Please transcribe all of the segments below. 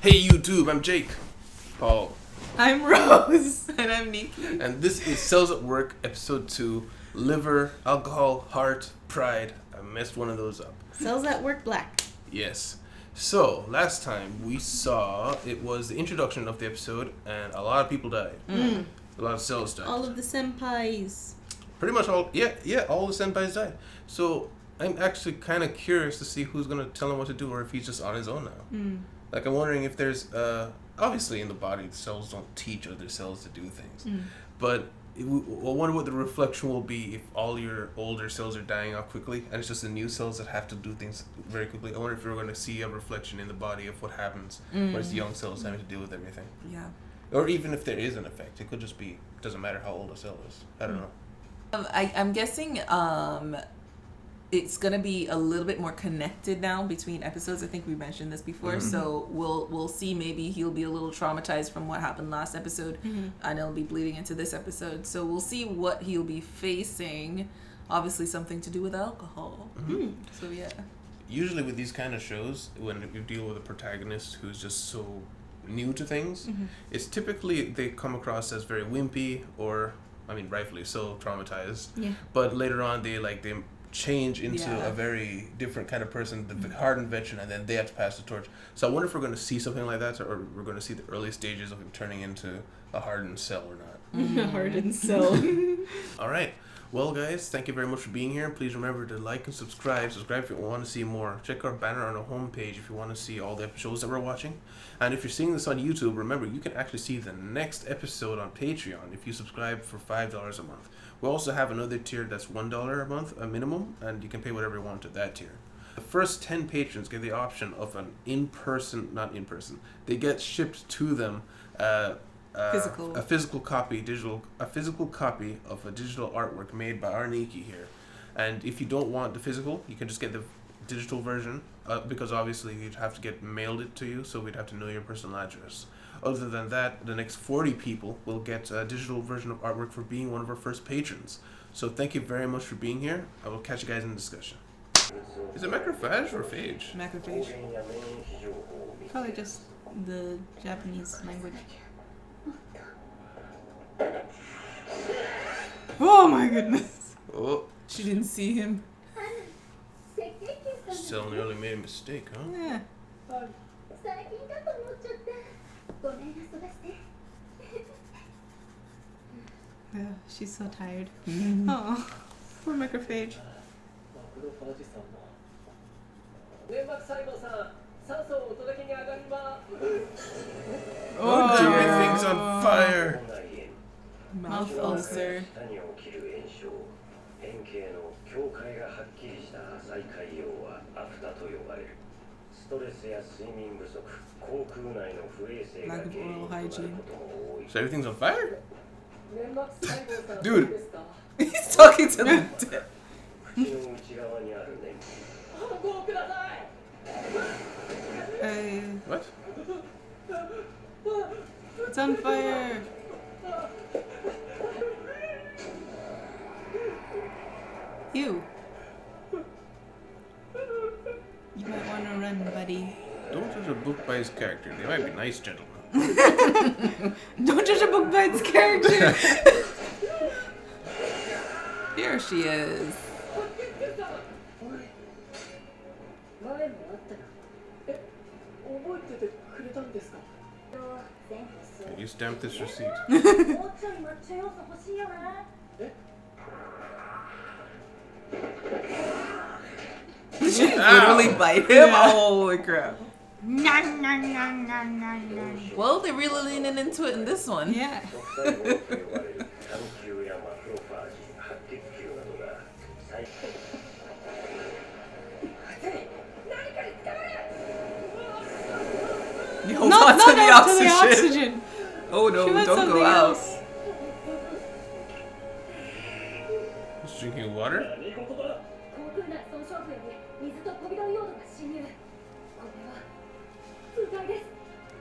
Hey YouTube, I'm Jake. Paul. I'm Rose. And I'm Nikki. And this is Cells at Work, episode 2, Liver, Alcohol, Heart, Pride. I messed one of those up. Cells at Work Black. Yes. So, last time we saw, it was the introduction of the episode, and a lot of people died. A lot of cells died. All of the senpais. Pretty much all, all the senpais died. So, I'm actually kind of curious to see who's going to tell him what to do, or if he's just on his own now. Like, I'm wondering if there's, obviously in the body, the cells don't teach other cells to do things. But I wonder what the reflection will be if all your older cells are dying off quickly, and it's just the new cells that have to do things very quickly. I wonder if we're going to see a reflection in the body of what happens when it's the young cells having to deal with everything. Yeah. Or even if there is an effect, it could just be, doesn't matter how old a cell is. I don't know. I'm guessing it's gonna be a little bit more connected now between episodes. I think we mentioned this before, so we'll see. Maybe he'll be a little traumatized from what happened last episode, and it'll be bleeding into this episode. So we'll see what he'll be facing. Obviously, something to do with alcohol. So yeah. Usually with these kind of shows, when you deal with a protagonist who's just so new to things, it's typically they come across as very wimpy or, I mean, rightfully so, traumatized. Yeah. But later on, they change into a very different kind of person, the hardened veteran, and then they have to pass the torch. So I wonder if we're going to see something like that, or we're going to see the early stages of him turning into a hardened cell or not. A hardened cell. All right. Well, guys, thank you very much for being here. Please remember to like and subscribe. Subscribe if you want to see more. Check our banner on the homepage if you want to see all the episodes that we're watching. And if you're seeing this on YouTube, remember, you can actually see the next episode on Patreon if you subscribe for $5 a month. We also have another tier that's $1 a month, a minimum, and you can pay whatever you want to that tier. The first 10 patrons get the option of an they get shipped to them a physical copy of a digital artwork made by our Nikki here. And if you don't want the physical, you can just get the digital version, because obviously you'd have to get mailed it to you, so we'd have to know your personal address. Other than that, the next 40 people will get a digital version of artwork for being one of our first patrons. So thank you very much for being here. I will catch you guys in the discussion. Is it macrophage or phage? Macrophage. Probably just the Japanese language. Oh my goodness. Oh. She didn't see him. Cell nearly made a mistake, huh? Yeah. Yeah, she's so tired. Oh, poor macrophage. Oh, everything's on fire. Mouth ulcer. Lack of oral hygiene. So everything's on fire? Dude. He's talking to the dead. What? It's on fire. You. You might want to run, buddy. Don't judge a book by his character. They might be nice gentlemen. Don't judge a book by its character. Here she is. Can you stamp this receipt? Did she literally bite him? Yeah. Holy crap. Well, they're really leaning into it in this one. Yeah. You hold on to the oxygen. Oh no, don't go out. He's drinking water?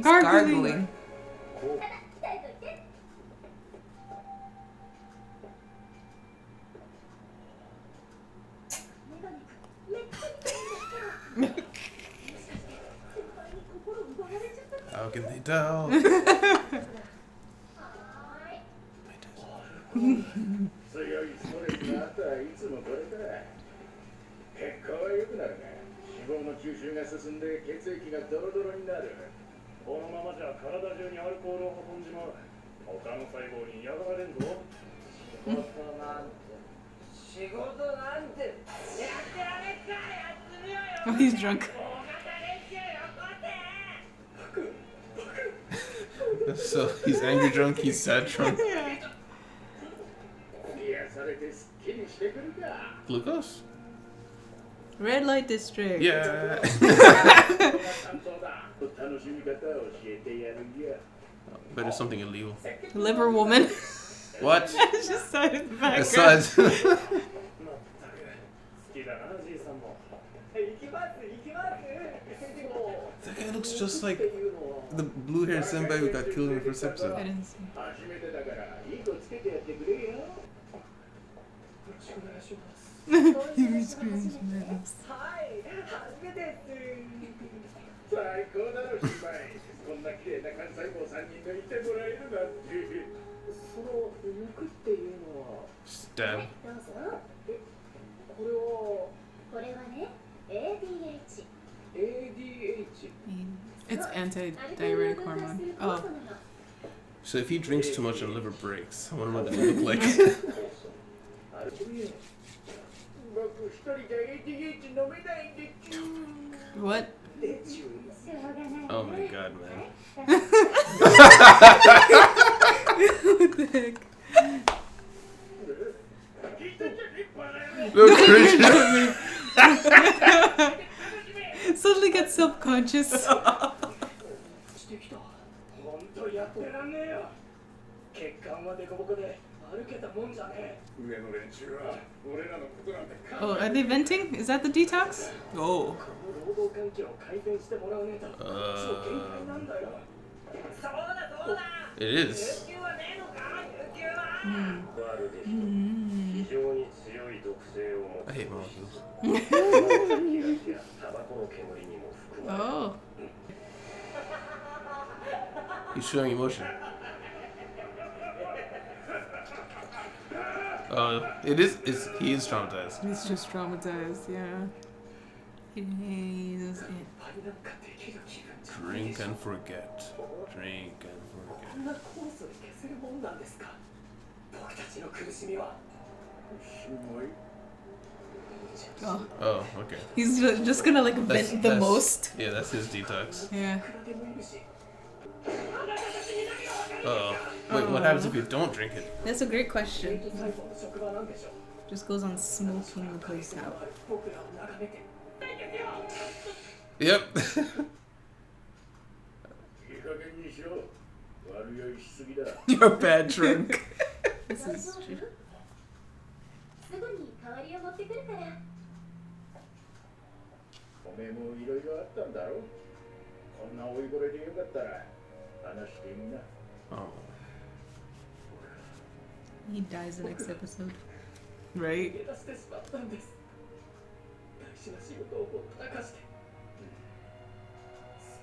Gargling. How can they tell? 強いストレスがあったらいつもこれだ。血行は良くなるが、脂肪の吸収が進んで血液がドロドロになる。このままじゃ体中にアルコールを運んじまう。他の細胞に嫌がられんぞ。仕事なんてやってられっかやってみようよ。 Oh, he's drunk. So he's angry drunk, he's sad drunk. Glucose? Red light district. Yeah. But it's something illegal. Liver woman. What? I just saw it in the background. Besides. That guy looks just like the blue-haired senpai who got killed in the first I episode. didn't see. He screams, man. 最高だろ、姉妹。こんな綺麗な幹細胞3人抜いてもらえるなんて。その抜くっていうのは。Stab. これはね、ADH。 ADH。 It's anti-diuretic hormone. Oh. So if he drinks too much and liver breaks, I wonder what that would look like. 僕一人じゃ ADH 飲めないんで。 What? Oh my god, man. What the heck? Look, Christian. Suddenly get self-conscious. 本当やってらんねえよ。血管はデコボコで歩けたもんじゃねえ。上の連中は俺らのことなんて。 Oh, are they venting? Is that the detox? Oh. 労働環境を改善してもらわねえと。限界なんだよ。そうだそうだ。 It is. 有給はねえのか？有給は。あるでしょ。非常に強い毒性を持 I つ。 hate molecules. タバコの煙にも含まれる。 Oh. He's showing emotion. It is. He is traumatized. He's just traumatized, yeah. He's Drink and forget. Drink and こんなコースで消せるもんなんですか。僕たちの苦しみは。すごい。 Oh. Oh, okay. He's just gonna like That's- vent the that's- most. Yeah, that's his detox. Yeah. Oh. Wait, what happens if you don't drink it? That's a great question. Just goes on smoking the place out. Yep. いい加減にしろ。悪酔いしすぎだ。 You're a bad drunk. This is true. すぐに代わりを持ってくるから。おめえもいろいろあったんだろ。こんな老いぼれでよかったら話してみな。 Oh. He dies the next episode. Right? 逃げ出してしまったんです。大事な仕事をほったらかして。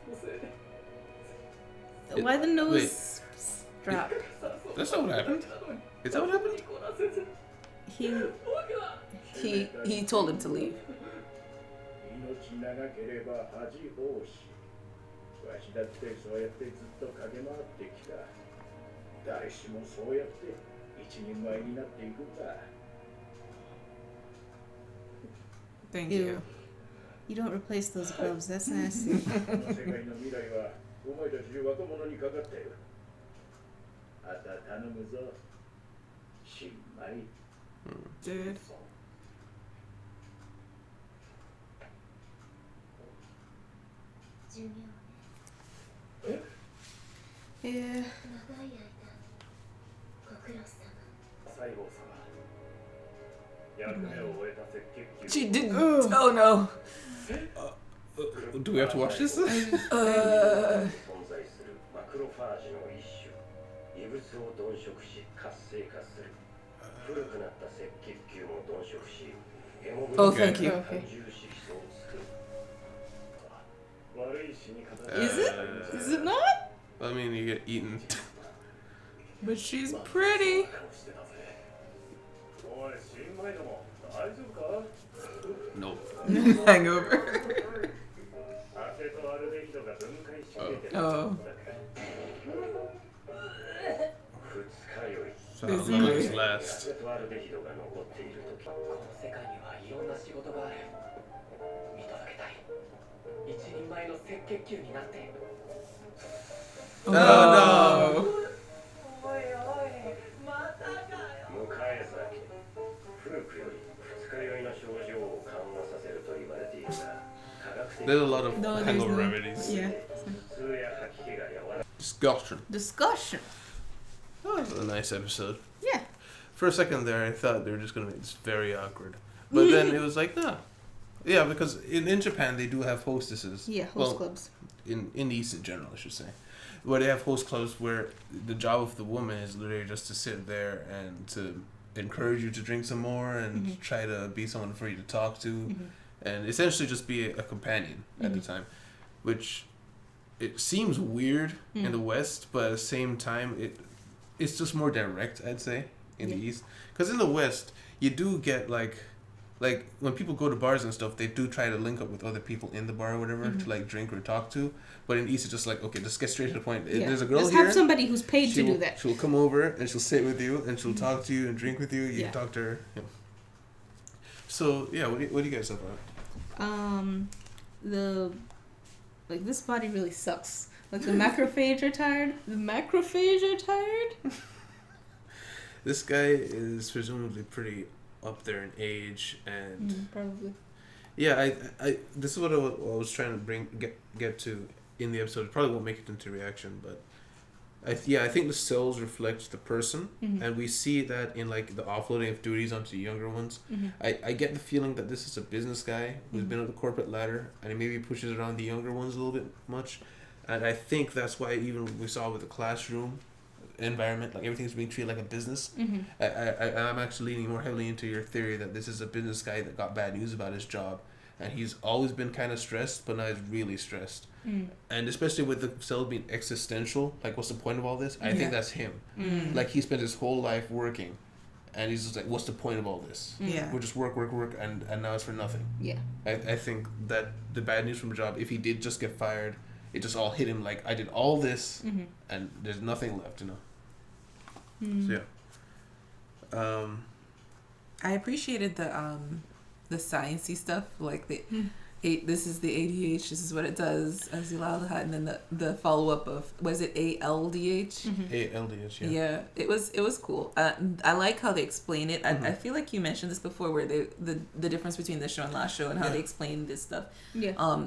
そのせいで。 Why the nose Wait. strap? That's not what happened. Is that what happened? He told him to leave. 命長ければ恥多し。わしだってそうやってずっと駆け回ってきた。誰しもそうやって一人前になっていくんだ。 Thank Ew. you. You don't replace those gloves. That's nasty. この世界の未来はお前たち若者にかかっている。あた頼むぞ。しまい。 Dude. Yeah. 西郷様。役目を終えた赤血球。 She didn't. Oh no. Do we have to watch this? 存在するマクロファージの一種。異物を鈍食し活性化する。古くなった赤血球も鈍食し、ヘモグ Oh, ロビン thank you. 単重色素を作る。悪い死に方 Is it? Is it not? I mean, you get eaten. But she's pretty. おい、新米ども、大丈夫か Nope. Hangover. アセトアルデヒドが分解しきれてる Oh. 二日酔い So how long does this ア last? セトアルデヒドが残っているときこの世界にはいろんな仕事がある見届けたい一人前の赤血球になって Oh no! おいおいまたかよ向かえ先古くより二日酔いの症状を緩和させると言われているが科学的 There's a lot of No, there's hangover no- remedies. Yeah. 頭痛や吐き気が和らぐ Discussion. Discussion. Oh, that was a nice episode. Yeah. For a second there, I thought they were just gonna make this very awkward, but then it was like, nah. Yeah, because in Japan they do have hostesses. Yeah, host Well, clubs. in the East in general, I should say, where they have host clubs where the job of the woman is literally just to sit there and to encourage you to drink some more and try to be someone for you to talk to, and essentially just be a companion at the time, which it seems weird in the West, but at the same time it's just more direct, I'd say, in the East, because in the West you do get like when people go to bars and stuff, they do try to link up with other people in the bar or whatever to like drink or talk to. But in East, it's just like, okay, just get straight to the point. Yeah. There's a girl Just here. have somebody who's paid to She'll- do that. She'll come over and she'll sit with you and she'll talk to you and drink with you. You Yeah. talk to her. Yeah. So yeah, what do you guys have on? This body really sucks. Like the macrophage are tired. The macrophage are tired. This guy is presumably pretty up there in age, and Probably. yeah, I this is what I was trying to get to in the episode. Probably won't make it into reaction, but I think the cells reflect the person, and we see that in like the offloading of duties onto younger ones. I get the feeling that this is a business guy who's been on the corporate ladder, and he maybe pushes it on the younger ones a little bit much, and I think that's why even we saw with the classroom environment, like everything's being treated like a business. I'm actually leaning more heavily into your theory that this is a business guy that got bad news about his job, and he's always been kind of stressed, but now he's really stressed. And especially with the cell being existential, like what's the point of all this? I think that's him. Like he spent his whole life working, and he's just like, what's the point of all this? Yeah. We'll just work, and now it's for nothing. Yeah. I think that the bad news from the job, if he did just get fired, it just all hit him like, I did all this, and there's nothing left, you know? So yeah. I appreciated the sciencey stuff, like this is the ADH, this is what it does, as aldehyde, and then the follow up of, was it ALDH? ALDH, yeah. Yeah, it was cool. I like how they explain it. I feel like you mentioned this before, where the difference between this show and last show and how they explain this stuff. Yeah.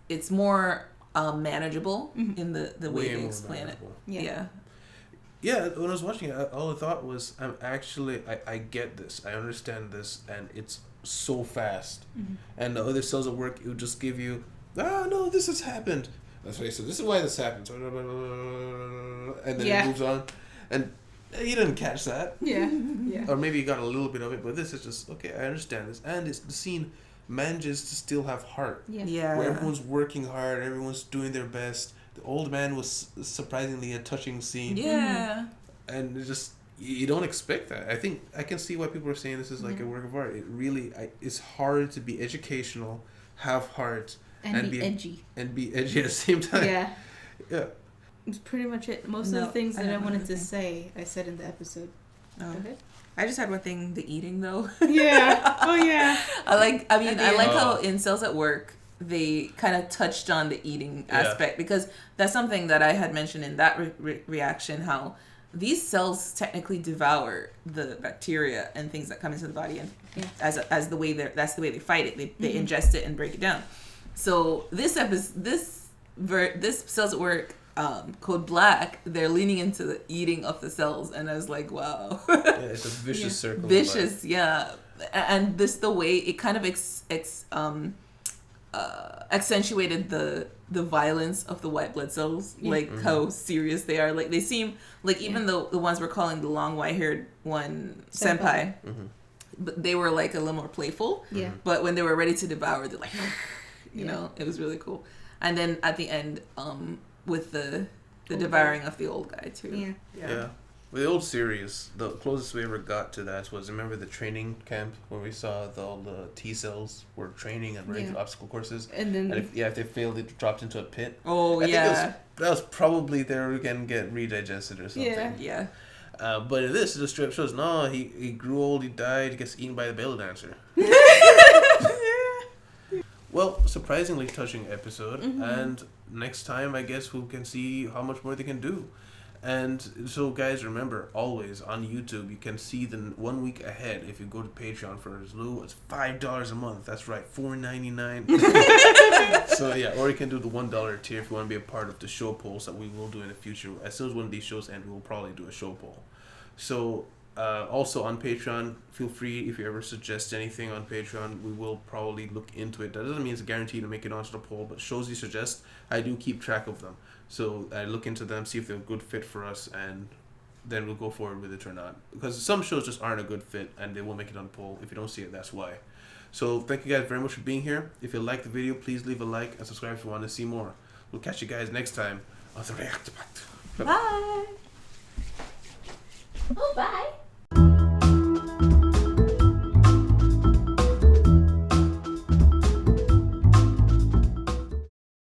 It's more manageable in the way Way they more explain manageable. it. Yeah. Yeah, when I was watching it, all I thought was, I get this, I understand this, and it's so fast. And the other cells at work, it would just give you, no, this has happened. That's what he said, this is why this happened. And then it moves on. And you didn't catch that. Yeah. Yeah. Or maybe you got a little bit of it, but this is just, okay, I understand this. And the scene manages to still have heart. Yeah. Where everyone's working hard, everyone's doing their best. The old man was surprisingly a touching scene. Yeah. And it's just, you don't expect that. I think I can see why people are saying this is like a work of art. It really, it's hard to be educational, have heart, And be edgy. And be edgy at the same time. Yeah. Yeah. It's pretty much it. Most of the things that I wanted to say, I said in the episode. Oh. Go ahead. I just had one thing, the eating though. Yeah. Oh yeah. I like how in Cells at Work they kind of touched on the eating aspect, because that's something that I had mentioned in that reaction, how these cells technically devour the bacteria and things that come into the body, and that's the way they fight it. They ingest it and break it down. So this Cells at Work, Code Black, they're leaning into the eating of the cells, and I was like, wow. Yeah, it's a vicious circle. Vicious, yeah. And this, the way it kind of accentuated the violence of the white blood cells, like how serious they are. Like they seem like, even though the ones we're calling the long white haired one senpai, but they were like a little more playful. Yeah. But when they were ready to devour, they're like, you know, it was really cool. And then at the end, with the devouring of the old guy too. Yeah. With the old series, the closest we ever got to that was, remember the training camp where we saw all the T cells were training and running through obstacle courses, And then and if they failed, they dropped into a pit. Oh I think yeah. that was probably they were gonna get redigested or something. Yeah. Yeah. But in this, it just straight up shows, no, he grew old, he died, he gets eaten by the belly dancer. Well, surprisingly touching episode, and next time I guess we can see how much more they can do. And so guys, remember, always on YouTube you can see the 1 week ahead if you go to Patreon for as low as $5 a month. That's right, $4.99. So yeah, or you can do the $1 tier if you want to be a part of the show polls that we will do in the future. As soon as one of these shows end, we will probably do a show poll. So also on Patreon, feel free, if you ever suggest anything on Patreon, we will probably look into it. That doesn't mean it's a guarantee to make it onto the poll, but shows you suggest, I do keep track of them. So I look into them, see if they're a good fit for us, and then we'll go forward with it or not. Because some shows just aren't a good fit, and they won't make it on the poll. If you don't see it, that's why. So thank you guys very much for being here. If you like the video, please leave a like and subscribe if you want to see more. We'll catch you guys next time on the React Pact. Bye. Oh, bye.